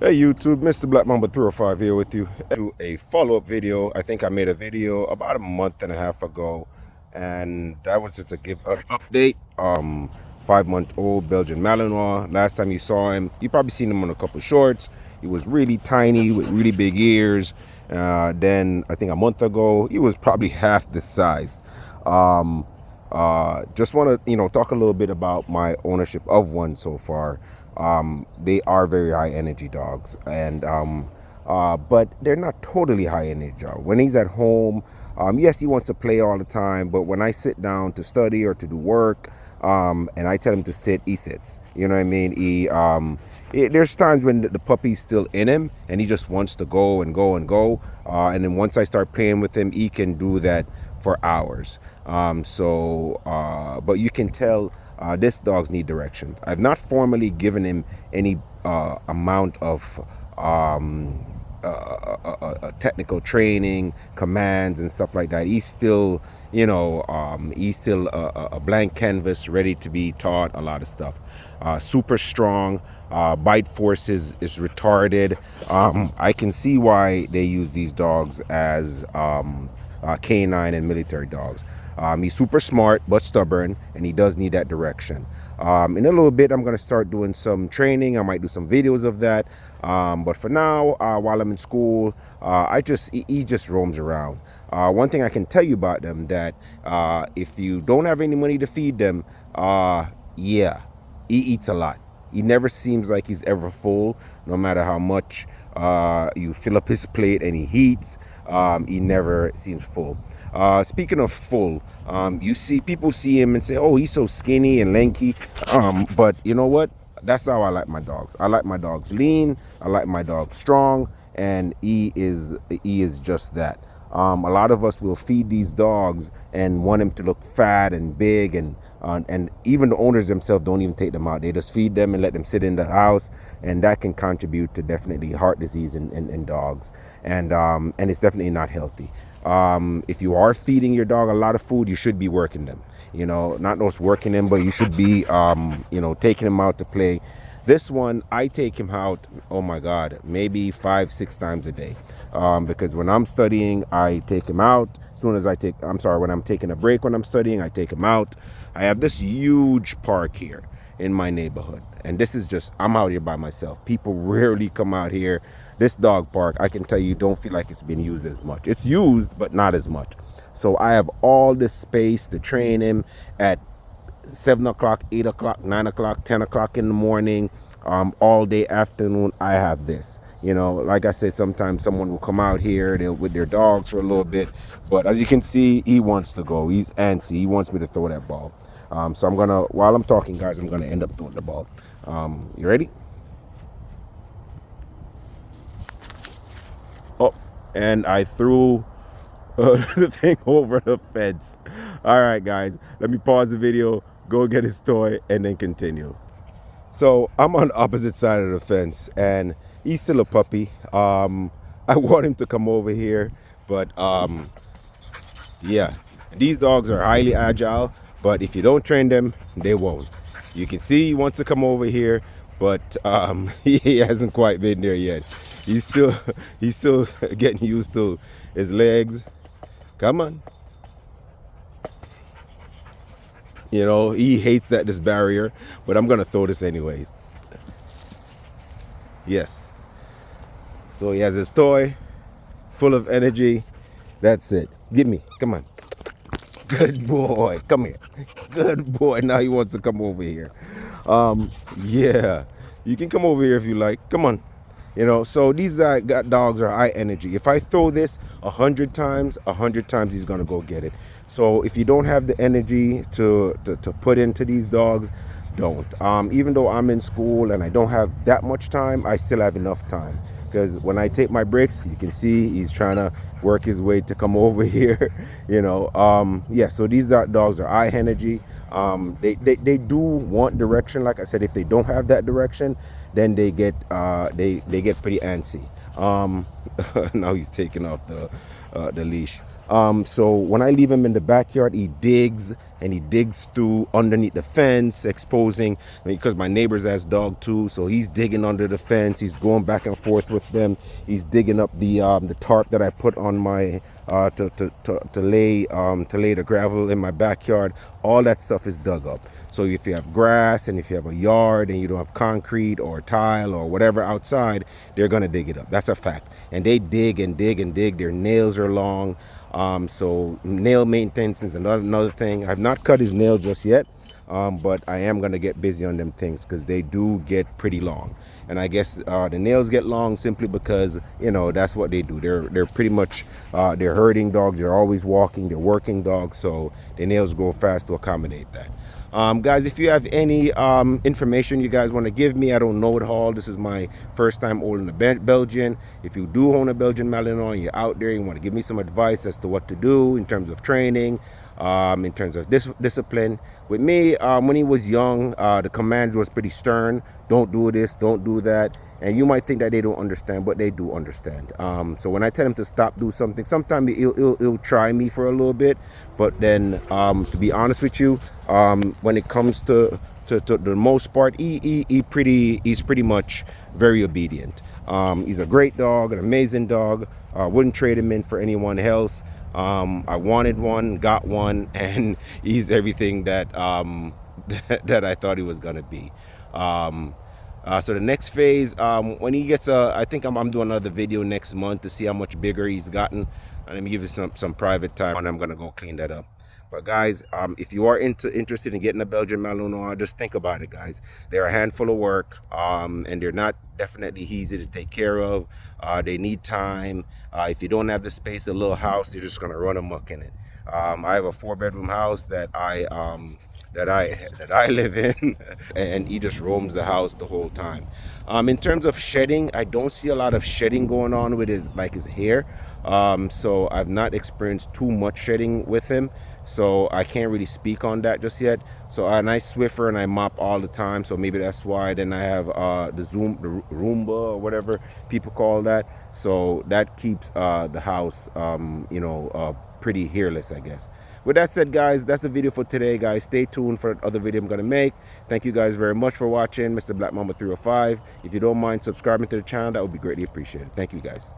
Hey YouTube, Mr. Black Mamba 305 here with you. Do a follow-up video. I think I made a video about a month and a half ago, and that was just to give an update. 5-month-old Belgian Malinois. Last time you saw him, you probably seen him on a couple shorts. He was really tiny with really big ears. Then I think a month ago, he was probably half this size. Just want to talk a little bit about my ownership of one so far. They are very high energy dogs, and but they're not totally high energy dog. When he's at home, yes, he wants to play all the time, but when I sit down to study or to do work, and I tell him to sit, he sits. You know what I mean? There's times when the puppy's still in him and he just wants to go and go and go, and then once I start playing with him, he can do that for hours. But you can tell this dog's need direction. I've not formally given him any amount of technical training, commands, and stuff like that. He's still, he's still a blank canvas, ready to be taught a lot of stuff. Super strong. Bite force is retarded. I can see why they use these dogs as canine and military dogs. He's super smart but stubborn, and he does need that direction. In a little bit, I'm going to start doing some training. I might do some videos of that. But for now, while I'm in school, he just roams around. One thing I can tell you about them, that if you don't have any money to feed them, yeah, he eats a lot. He never seems like he's ever full, no matter how much you fill up his plate and he eats. He never seems full. Speaking of full, people see him and say, oh, he's so skinny and lanky. But you know what? That's how I like my dogs. I like my dogs lean. I like my dogs strong, and he is just that. A lot of us will feed these dogs and want them to look fat and big, and even the owners themselves don't even take them out. They just feed them and let them sit in the house, and that can contribute to definitely heart disease in dogs, and it's definitely not healthy. If you are feeding your dog a lot of food, you should be working them. Not just working them, but you should be taking them out to play. This one, I take him out, oh my God, maybe 5-6 times a day. Because when I'm studying, I take him out. When I'm taking a break when I'm studying, I take him out. I have this huge park here in my neighborhood. And this is just, I'm out here by myself. People rarely come out here. This dog park, I can tell you, don't feel like it's been used as much. It's used, but not as much. So I have all this space to train him at 7 o'clock, 8 o'clock, 9 o'clock, 10 o'clock in the morning, all day afternoon. I have this. Like I said, sometimes someone will come out here with their dogs for a little bit. But as you can see, he wants to go. He's antsy. He wants me to throw that ball. So while I'm talking, guys, I'm going to end up throwing the ball. You ready? Oh, and I threw the thing over the fence. All right, guys, let me pause the video, go get his toy, and then continue. So I'm on the opposite side of the fence, and he's still a puppy. I want him to come over here, but yeah, these dogs are highly agile, but if you don't train them, they won't. You can see he wants to come over here, but he hasn't quite been there yet. He's still getting used to his legs. Come on. He hates this barrier, but I'm gonna throw this anyways. Yes. So he has his toy, full of energy. That's it. Give me. Come on. Good boy. Come here. Good boy. Now he wants to come over here. Yeah. You can come over here if you like. Come on. So these dogs are high energy. If I throw this 100 times, 100 times he's gonna go get it. So if you don't have the energy to put into these dogs, don't. Even though I'm in school and I don't have that much time, I still have enough time. Because when I take my breaks, you can see he's trying to work his way to come over here. Yeah. So these dogs are high energy. They do want direction. Like I said, if they don't have that direction, then they get pretty antsy. Now he's taking off the leash. So when I leave him in the backyard, he digs, and he digs through underneath the fence, exposing, because my neighbors has dog too, so he's digging under the fence. He's going back and forth with them. He's digging up the tarp that I put on my to lay the gravel in my backyard. All that stuff is dug up. So if you have grass and if you have a yard and you don't have concrete or tile or whatever outside, they're gonna dig it up. That's a fact. And they dig and dig and dig. Their nails are long. So nail maintenance is another thing. I've not cut his nail just yet, but I am gonna get busy on them things because they do get pretty long. And I guess the nails get long simply because, you know, that's what they do. They're pretty much they're herding dogs. They're always walking. They're working dogs, so the nails grow fast to accommodate that. Guys, if you have any information you guys want to give me, I don't know it all. This is my first time owning a Belgian. If you do own a Belgian Malinois and you're out there, you want to give me some advice as to what to do in terms of training, in terms of discipline. With me, when he was young, the commands was pretty stern. Don't do this, don't do that. And you might think that they don't understand, but they do understand. So when I tell him to stop, do something, sometimes he'll try me for a little bit. But then, to be honest with you, when it comes to the most part, he's pretty much very obedient. He's a great dog, an amazing dog. Wouldn't trade him in for anyone else. I wanted one, got one, and he's everything that that I thought he was gonna be. So the next phase, when he gets I think I'm doing another video next month to see how much bigger he's gotten. Let me give you some private time, and I'm gonna go clean that up. But guys, if you are interested in getting a Belgian Malinois, just think about it, guys. They're a handful of work, and they're not definitely easy to take care of. They need time. If you don't have the space, a little house, you're just gonna run amok in it. I have a 4-bedroom house that I live in, and he just roams the house the whole time. In terms of shedding, I don't see a lot of shedding going on with his hair. So I've not experienced too much shedding with him, so I can't really speak on that just yet. So and I Swiffer and I mop all the time, so maybe that's why. Then I have the Roomba or whatever people call that, so that keeps the house pretty hairless, I guess. With that said, guys, that's the video for today, guys. Stay tuned for the other video I'm gonna make. Thank you guys very much for watching. Mr. Black Mamba 305. If you don't mind subscribing to the channel, that would be greatly appreciated. Thank you, guys.